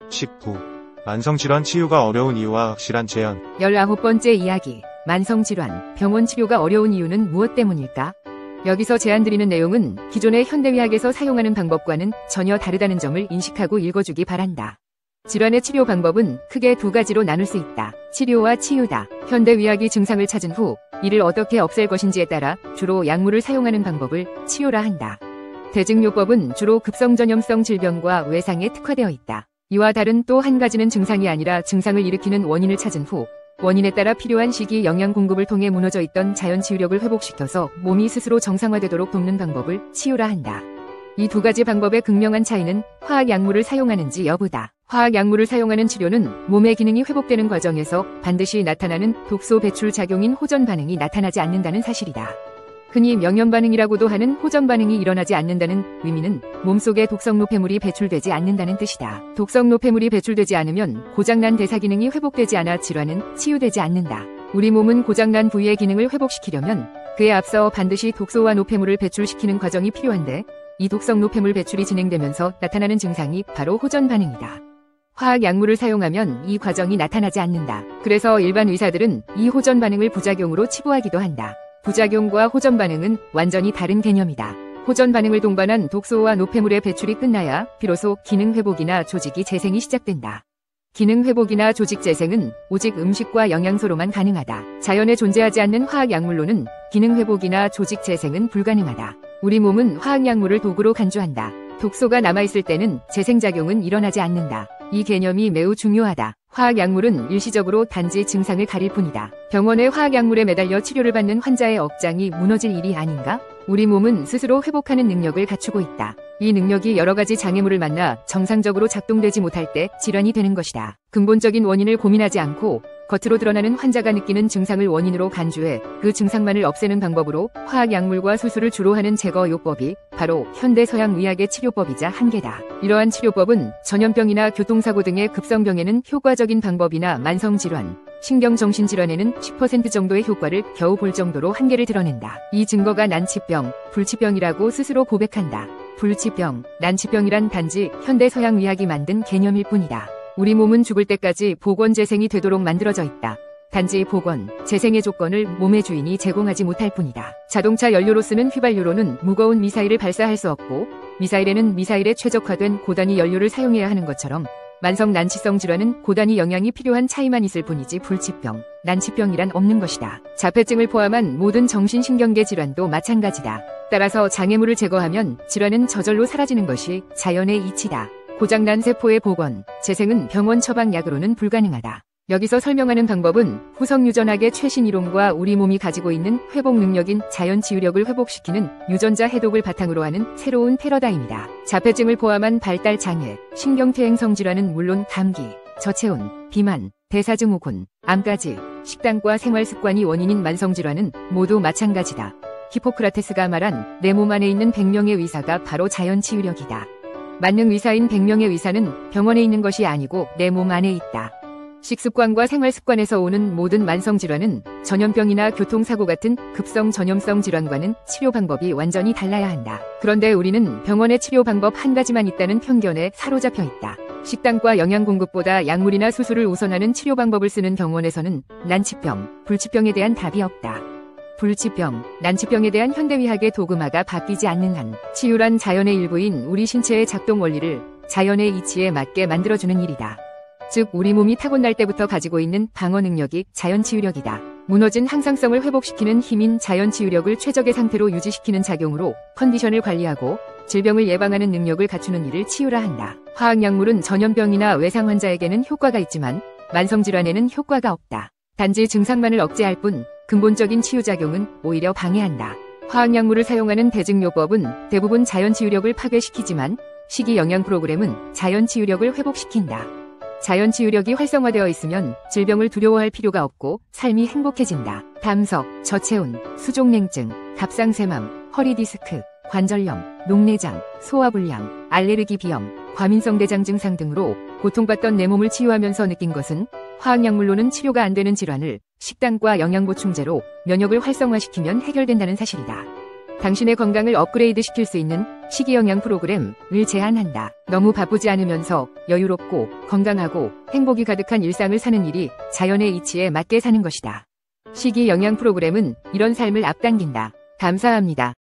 19. 만성질환 치유가 어려운 이유와 확실한 제한. 19번째 이야기. 만성질환, 병원 치료가 어려운 이유는 무엇 때문일까? 여기서 제안드리는 내용은 기존의 현대의학에서 사용하는 방법과는 전혀 다르다는 점을 인식하고 읽어주기 바란다. 질환의 치료 방법은 크게 두 가지로 나눌 수 있다. 치료와 치유다. 현대의학이 증상을 찾은 후 이를 어떻게 없앨 것인지에 따라 주로 약물을 사용하는 방법을 치료라 한다. 대증요법은 주로 급성전염성 질병과 외상에 특화되어 있다. 이와 다른 또 한 가지는 증상이 아니라 증상을 일으키는 원인을 찾은 후 원인에 따라 필요한 시기 영양 공급을 통해 무너져 있던 자연 치유력을 회복시켜서 몸이 스스로 정상화되도록 돕는 방법을 치유라 한다. 이 두 가지 방법의 극명한 차이는 화학 약물을 사용하는지 여부다. 화학 약물을 사용하는 치료는 몸의 기능이 회복되는 과정에서 반드시 나타나는 독소 배출 작용인 호전 반응이 나타나지 않는다는 사실이다. 흔히 명현 반응이라고도 하는 호전 반응이 일어나지 않는다는 의미는 몸속에 독성 노폐물이 배출되지 않는다는 뜻이다. 독성 노폐물이 배출되지 않으면 고장난 대사 기능이 회복되지 않아 질환은 치유되지 않는다. 우리 몸은 고장난 부위의 기능을 회복시키려면 그에 앞서 반드시 독소와 노폐물을 배출시키는 과정이 필요한데 이 독성 노폐물 배출이 진행되면서 나타나는 증상이 바로 호전 반응이다. 화학 약물을 사용하면 이 과정이 나타나지 않는다. 그래서 일반 의사들은 이 호전 반응을 부작용으로 치부하기도 한다. 부작용과 호전 반응은 완전히 다른 개념이다. 호전 반응을 동반한 독소와 노폐물의 배출이 끝나야 비로소 기능 회복이나 조직이 재생이 시작된다. 기능 회복이나 조직 재생은 오직 음식과 영양소로만 가능하다. 자연에 존재하지 않는 화학 약물로는 기능 회복이나 조직 재생은 불가능하다. 우리 몸은 화학 약물을 도구로 간주한다. 독소가 남아있을 때는 재생작용은 일어나지 않는다. 이 개념이 매우 중요하다. 화학 약물은 일시적으로 단지 증상을 가릴 뿐이다. 병원의 화학 약물에 매달려 치료를 받는 환자의 억장이 무너질 일이 아닌가? 우리 몸은 스스로 회복하는 능력을 갖추고 있다. 이 능력이 여러 가지 장애물을 만나 정상적으로 작동되지 못할 때 질환이 되는 것이다. 근본적인 원인을 고민하지 않고 겉으로 드러나는 환자가 느끼는 증상을 원인으로 간주해 그 증상만을 없애는 방법으로 화학 약물과 수술을 주로 하는 제거요법이 바로 현대 서양 의학의 치료법이자 한계다. 이러한 치료법은 전염병이나 교통사고 등의 급성병에는 효과적인 방법이나 만성질환, 신경정신질환에는 10% 정도의 효과를 겨우 볼 정도로 한계를 드러낸다. 이 증거가 난치병, 불치병이라고 스스로 고백한다. 불치병, 난치병이란 단지 현대 서양 의학이 만든 개념일 뿐이다. 우리 몸은 죽을 때까지 복원 재생이 되도록 만들어져 있다. 단지 복원, 재생의 조건을 몸의 주인이 제공하지 못할 뿐이다. 자동차 연료로 쓰는 휘발유로는 무거운 미사일을 발사할 수 없고 미사일에는 미사일에 최적화된 고단위 연료를 사용해야 하는 것처럼 만성 난치성 질환은 고단위 영양이 필요한 차이만 있을 뿐이지 불치병, 난치병이란 없는 것이다. 자폐증을 포함한 모든 정신신경계 질환도 마찬가지다. 따라서 장애물을 제거하면 질환은 저절로 사라지는 것이 자연의 이치다. 고장난 세포의 복원, 재생은 병원 처방약으로는 불가능하다. 여기서 설명하는 방법은 후성유전학의 최신 이론과 우리 몸이 가지고 있는 회복 능력인 자연 치유력을 회복시키는 유전자 해독을 바탕으로 하는 새로운 패러다임이다. 자폐증을 포함한 발달 장애, 신경퇴행성 질환은 물론 감기, 저체온, 비만, 대사증후군, 암까지 식단과 생활 습관이 원인인 만성질환은 모두 마찬가지다. 히포크라테스가 말한 내 몸 안에 있는 100명의 의사가 바로 자연 치유력이다. 만능 의사인 100명의 의사는 병원에 있는 것이 아니고 내 몸 안에 있다. 식습관과 생활습관에서 오는 모든 만성질환은 전염병이나 교통사고 같은 급성 전염성 질환과는 치료 방법이 완전히 달라야 한다. 그런데 우리는 병원의 치료 방법 한 가지만 있다는 편견에 사로잡혀 있다. 식단과 영양 공급보다 약물이나 수술을 우선하는 치료 방법을 쓰는 병원에서는 난치병, 불치병에 대한 답이 없다. 불치병, 난치병에 대한 현대의학의 도그마가 바뀌지 않는 한 치유란 자연의 일부인 우리 신체의 작동 원리를 자연의 이치에 맞게 만들어주는 일이다. 즉 우리 몸이 타고날 때부터 가지고 있는 방어 능력이 자연 치유력이다. 무너진 항상성을 회복시키는 힘인 자연 치유력을 최적의 상태로 유지시키는 작용으로 컨디션을 관리하고 질병을 예방하는 능력을 갖추는 일을 치유라 한다. 화학약물은 전염병이나 외상 환자에게는 효과가 있지만 만성질환에는 효과가 없다. 단지 증상만을 억제할 뿐 근본적인 치유작용은 오히려 방해한다. 화학약물을 사용하는 대증요법은 대부분 자연치유력을 파괴시키지만 식이영양 프로그램은 자연치유력을 회복시킨다. 자연치유력이 활성화되어 있으면 질병을 두려워할 필요가 없고 삶이 행복해진다. 담석, 저체온, 수족냉증, 갑상쇠암, 허리디스크, 관절염, 녹내장, 소화불량, 알레르기 비염, 과민성 대장 증상 등으로 고통받던 내 몸을 치유하면서 느낀 것은 화학약물로는 치료가 안 되는 질환을 식단과 영양보충제로 면역을 활성화시키면 해결된다는 사실이다. 당신의 건강을 업그레이드 시킬 수 있는 식이영양 프로그램을 제안한다. 너무 바쁘지 않으면서 여유롭고 건강하고 행복이 가득한 일상을 사는 일이 자연의 이치에 맞게 사는 것이다. 식이영양 프로그램은 이런 삶을 앞당긴다. 감사합니다.